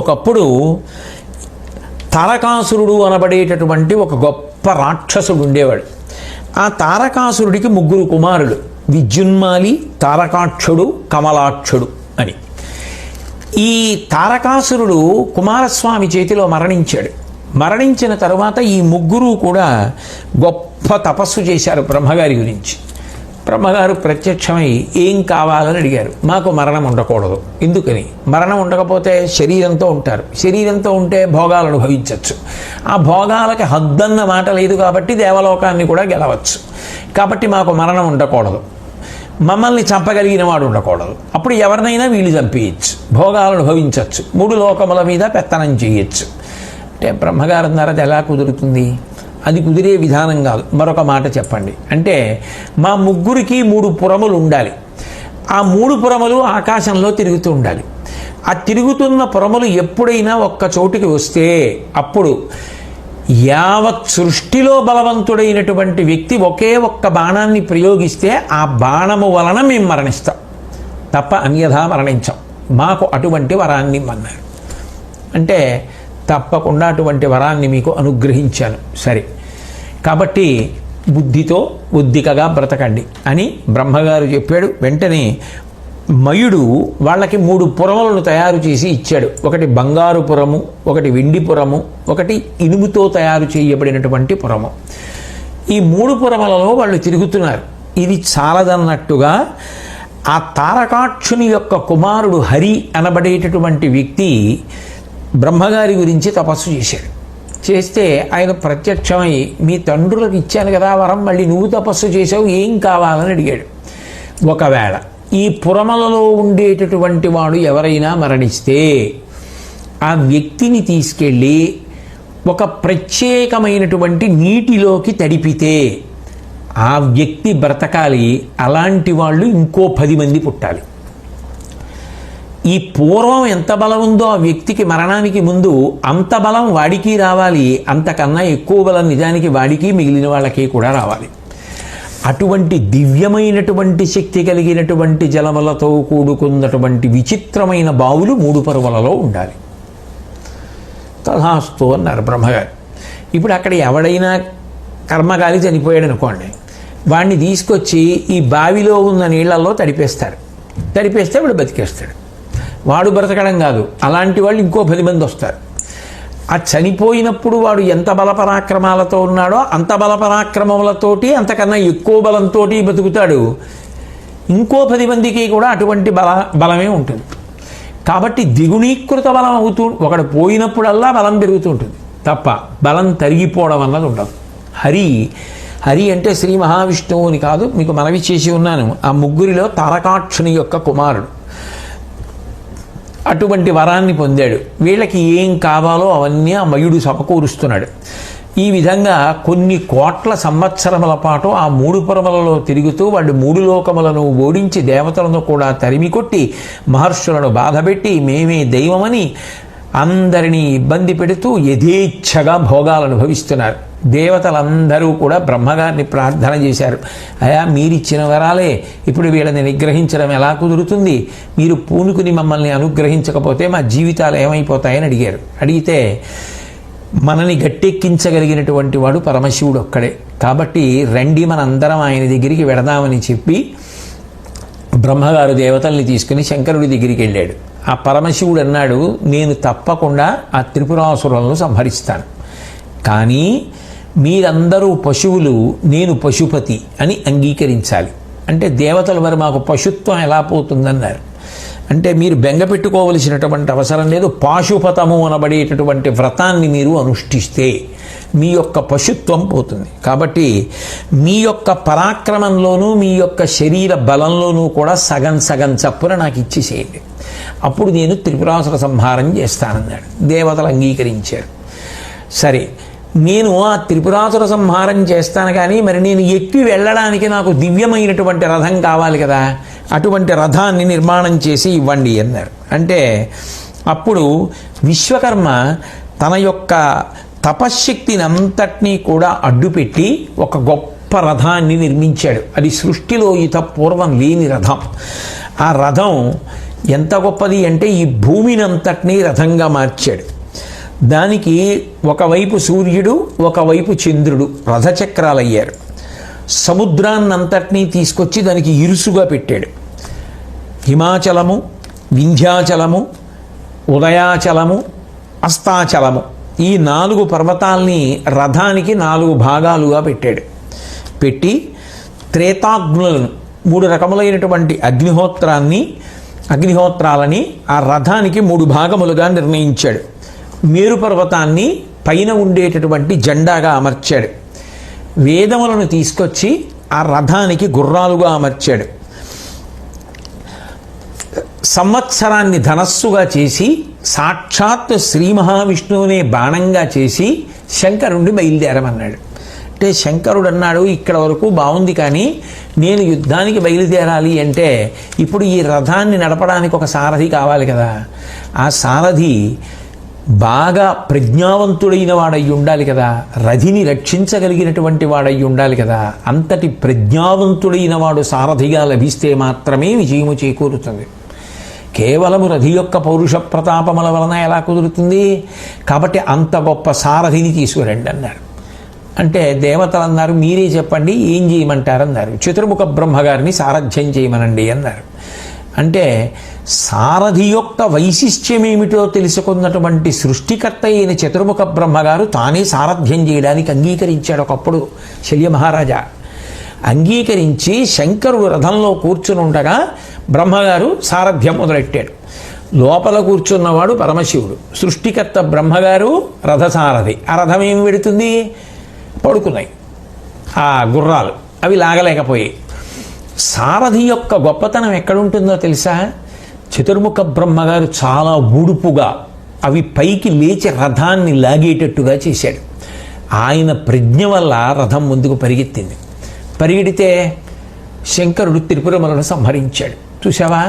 ఒకప్పుడు తారకాసురుడు అనబడేటటువంటి ఒక గొప్ప రాక్షసుడు ఉండేవాడు. ఆ తారకాసురుడికి 3 కుమారులు, విద్యున్మాలి, తారకాక్షుడు, కమలాక్షుడు అని. ఈ తారకాసురుడు కుమారస్వామి చేతిలో మరణించాడు. మరణించిన తరువాత ఈ 3 కూడా గొప్ప తపస్సు చేశారు బ్రహ్మగారి గురించి. బ్రహ్మగారు ప్రత్యక్షమై ఏం కావాలని అడిగారు. మాకు మరణం ఉండకూడదు. ఎందుకని? మరణం ఉండకపోతే శరీరంతో ఉంటారు, శరీరంతో ఉంటే భోగాలు అనుభవించవచ్చు. ఆ భోగాలకి హద్దన్న మాట లేదు కాబట్టి దేవలోకాన్ని కూడా గెలవచ్చు. కాబట్టి మాకు మరణం ఉండకూడదు, మమ్మల్ని చంపగలిగిన వాడు ఉండకూడదు. అప్పుడు ఎవరినైనా వీళ్ళు చంపేయచ్చు, భోగాలు అనుభవించవచ్చు, 3 లోకముల మీద పెత్తనం చేయొచ్చు. అంటే బ్రహ్మగారు అన్నారు, అది ఎలా కుదురుతుంది? అది కుదిరే విధానం కాదు. మరొక మాట చెప్పండి అంటే, మా 3కి 3 పురములు ఉండాలి. ఆ 3 పురములు ఆకాశంలో తిరుగుతూ ఉండాలి. ఆ తిరుగుతున్న పురములు ఎప్పుడైనా ఒక్క చోటికి వస్తే అప్పుడు యావత్ సృష్టిలో బలవంతుడైనటువంటి వ్యక్తి ఒకే ఒక్క బాణాన్ని ప్రయోగిస్తే ఆ బాణము వలన మేము మరణిస్తాం తప్ప అన్యథా మరణించాం. మాకు అటువంటి వరాన్ని అన్నారు. అంటే తప్పకుండా అటువంటి వరాన్ని మీకు అనుగ్రహించాను. సరే, కాబట్టి బుద్ధితో ఉద్దికగా బ్రతకండి అని బ్రహ్మగారు చెప్పాడు. వెంటనే మయుడు వాళ్ళకి 3 పురములను తయారు చేసి ఇచ్చాడు. ఒకటి బంగారు పురము, ఒకటి వెండి పురము, ఒకటి ఇనుముతో తయారు చేయబడినటువంటి పురము. ఈ 3 పురములలో వాళ్ళు తిరుగుతున్నారు. ఇది చాలదన్నట్టుగా ఆ తారకాక్షుని యొక్క కుమారుడు హరి అనబడేటటువంటి వ్యక్తి బ్రహ్మగారి గురించి తపస్సు చేశాడు. చేస్తే ఆయన ప్రత్యక్షమై, మీ తండ్రులకు ఇచ్చాను కదా వరం, మళ్ళీ నువ్వు తపస్సు చేసావు, ఏం కావాలని అడిగాడు. ఒకవేళ ఈ పురమలలో ఉండేటటువంటి వాడు ఎవరైనా మరణిస్తే ఆ వ్యక్తిని తీసుకెళ్ళి ఒక ప్రత్యేకమైనటువంటి నీటిలోకి తడిపితే ఆ వ్యక్తి బ్రతకాలి. అలాంటి వాళ్ళు ఇంకో 10 మంది పుట్టాలి. ఈ పూర్వం ఎంత బలం ఉందో ఆ వ్యక్తికి మరణానికి ముందు అంత బలం వాడికి రావాలి, అంతకన్నా ఎక్కువ బలం నిజానికి వాడికి మిగిలిన వాళ్ళకి కూడా రావాలి. అటువంటి దివ్యమైనటువంటి శక్తి కలిగినటువంటి జలములతో కూడుకున్నటువంటి విచిత్రమైన బావులు 3 పర్వలలో ఉండాలి. తథాస్తు అన్నారు బ్రహ్మగారు. ఇప్పుడు అక్కడ ఎవడైనా కర్మగాలి చనిపోయాడు అనుకోండి, వాడిని తీసుకొచ్చి ఈ బావిలో ఉన్న నీళ్లలో తడిపేస్తారు. తడిపేస్తే వాడు బతికేస్తాడు. వాడు బ్రతకడం కాదు, అలాంటి వాళ్ళు ఇంకో 10 మంది వస్తారు. ఆ చనిపోయినప్పుడు వాడు ఎంత బలపరాక్రమాలతో ఉన్నాడో అంత బలపరాక్రమములతోటి, అంతకన్నా ఎక్కువ బలంతో బతుకుతాడు. ఇంకో 10 మందికి కూడా అటువంటి బలమే ఉంటుంది. కాబట్టి ద్విగుణీకృత బలం అవుతూ, ఒకడు పోయినప్పుడల్లా బలం పెరుగుతూ ఉంటుంది తప్ప బలం తరిగిపోవడం అన్నది ఉండదు. హరి అంటే శ్రీ మహావిష్ణువు అని కాదు, మీకు మనవి చేసి ఉన్నాను. ఆ 3లో తారకాక్షుని యొక్క కుమారుడు అటువంటి వరాన్ని పొందాడు. వీళ్ళకి ఏం కావాలో అవన్నీ ఆ మయుడు సమకూరుస్తున్నాడు. ఈ విధంగా కొన్ని కోట్ల సంవత్సరముల పాటు ఆ 3 పురములలో తిరుగుతూ వాళ్ళు 3 లోకములను ఓడించి దేవతలను కూడా తరిమి కొట్టి మహర్షులను బాధపెట్టి మేమే దైవమని అందరినీ ఇబ్బంది పెడుతూ యథేచ్ఛగా భోగాలు అనుభవిస్తున్నారు. దేవతలందరూ కూడా బ్రహ్మగారిని ప్రార్థన చేశారు. అయా, మీరిచ్చిన వరాలే ఇప్పుడు వీళ్ళని నిగ్రహించడం ఎలా కుదురుతుంది? మీరు పూనుకుని మమ్మల్ని అనుగ్రహించకపోతే మా జీవితాలు ఏమైపోతాయని అడిగారు. అడిగితే మనని గట్టెక్కించగలిగినటువంటి వాడు పరమశివుడు ఒక్కడే. కాబట్టి రండి మనందరం ఆయన దగ్గరికి వెడదామని చెప్పి బ్రహ్మగారు దేవతల్ని తీసుకుని శంకరుడి దగ్గరికి వెళ్ళాడు. ఆ పరమశివుడు అన్నాడు, నేను తప్పకుండా ఆ త్రిపురాసురులను సంహరిస్తాను, కానీ మీరందరూ పశువులు, నేను పశుపతి అని అంగీకరించాలి. అంటే దేవతలు మరి మాకు పశుత్వం ఎలా పోతుందన్నారు. అంటే మీరు బెంగ పెట్టుకోవలసినటువంటి అవసరం లేదు. పాశుపతము అనబడేటటువంటి వ్రతాన్ని మీరు అనుష్ఠిస్తే మీ యొక్క పశుత్వం పోతుంది. కాబట్టి మీ యొక్క పరాక్రమంలోనూ మీ యొక్క శరీర బలంలోనూ కూడా సగం సగం చప్పున నాకు ఇచ్చేసేయండి, అప్పుడు నేను త్రిపురాసుర సంహారం చేస్తానన్నాడు. దేవతలు అంగీకరించారు. సరే, నేను ఆ త్రిపురాసుర సంహారం చేస్తాను, కానీ మరి నేను ఎక్కి వెళ్ళడానికి నాకు దివ్యమైనటువంటి రథం కావాలి కదా, అటువంటి రథాన్ని నిర్మాణం చేసి ఇవ్వండి అన్నారు. అంటే అప్పుడు విశ్వకర్మ తన యొక్క తపశ్శక్తిని అంతటినీ కూడా అడ్డుపెట్టి ఒక గొప్ప రథాన్ని నిర్మించాడు. అది సృష్టిలో పూర్వం లేని రథం. ఆ రథం ఎంత గొప్పది అంటే ఈ భూమిని అంతటినీ రథంగా మార్చాడు. దానికి ఒకవైపు సూర్యుడు, ఒకవైపు చంద్రుడు రథచక్రాలయ్యారు. సముద్రాన్నంతటినీ తీసుకొచ్చి దానికి ఇరుసుగా పెట్టాడు. హిమాచలము, వింధ్యాచలము, ఉదయాచలము, అస్తాచలము ఈ 4 పర్వతాల్ని రథానికి 4 భాగాలుగా పెట్టాడు. పెట్టి త్రేతాగ్నులను 3 రకములైనటువంటి అగ్నిహోత్రాలని ఆ రథానికి 3 భాగములుగా నిర్ణయించాడు. మేరు పర్వతాన్ని పైన ఉండేటటువంటి జెండాగా అమర్చాడు. వేదములను తీసుకొచ్చి ఆ రథానికి గుర్రాలుగా అమర్చాడు. సంవత్సరాన్ని ధనస్సుగా చేసి సాక్షాత్ శ్రీ మహావిష్ణువునే బాణంగా చేసి శంకరుణ్ణి బయలుదేరమన్నాడు. అంటే శంకరుడు అన్నాడు, ఇక్కడ వరకు బాగుంది, కానీ నేను యుద్ధానికి బయలుదేరాలి అంటే ఇప్పుడు ఈ రథాన్ని నడపడానికి ఒక సారథి కావాలి కదా. ఆ సారథి బాగా ప్రజ్ఞావంతుడైన వాడయ్యి ఉండాలి కదా, రథిని రక్షించగలిగినటువంటి వాడయ్యి ఉండాలి కదా. అంతటి ప్రజ్ఞావంతుడైన వాడు సారథిగా లభిస్తే మాత్రమే విజయము చేకూరుతుంది. కేవలము రథి యొక్క పౌరుష ప్రతాపముల వలన ఎలా కుదురుతుంది? కాబట్టి అంత గొప్ప సారథిని తీసుకురండి అన్నారు. అంటే దేవతలు అన్నారు, మీరే చెప్పండి ఏం చేయమంటారన్నారు. చతుర్ముఖ బ్రహ్మగారిని సారథ్యం చేయమనండి అన్నారు. అంటే సారథి యొక్క వైశిష్ట్యం ఏమిటో తెలుసుకున్నటువంటి సృష్టికర్త అయిన చతుర్ముఖ బ్రహ్మగారు తానే సారథ్యం చేయడానికి అంగీకరించాడు. ఒకప్పుడు శల్య మహారాజా అంగీకరించి శంకరుడు రథంలో కూర్చుని ఉండగా బ్రహ్మగారు సారథ్యం మొదలెట్టాడు. లోపల కూర్చున్నవాడు పరమశివుడు, సృష్టికర్త బ్రహ్మగారు రథసారథి. ఆ రథం ఏమి పెడుతుంది? పడుకున్నాయి ఆ గుర్రాలు, అవి లాగలేకపోయాయి. సారథి యొక్క గొప్పతనం ఎక్కడుంటుందో తెలుసా? చతుర్ముఖ బ్రహ్మగారు చాలా ఊడుపుగా అవి పైకి లేచి రథాన్ని లాగేటట్టుగా చేశాడు. ఆయన ప్రజ్ఞ వల్ల రథం ముందుకు పరిగెత్తింది. పరిగెడితే శంకరుడు త్రిపురమలను సంహరించాడు. చూసావా?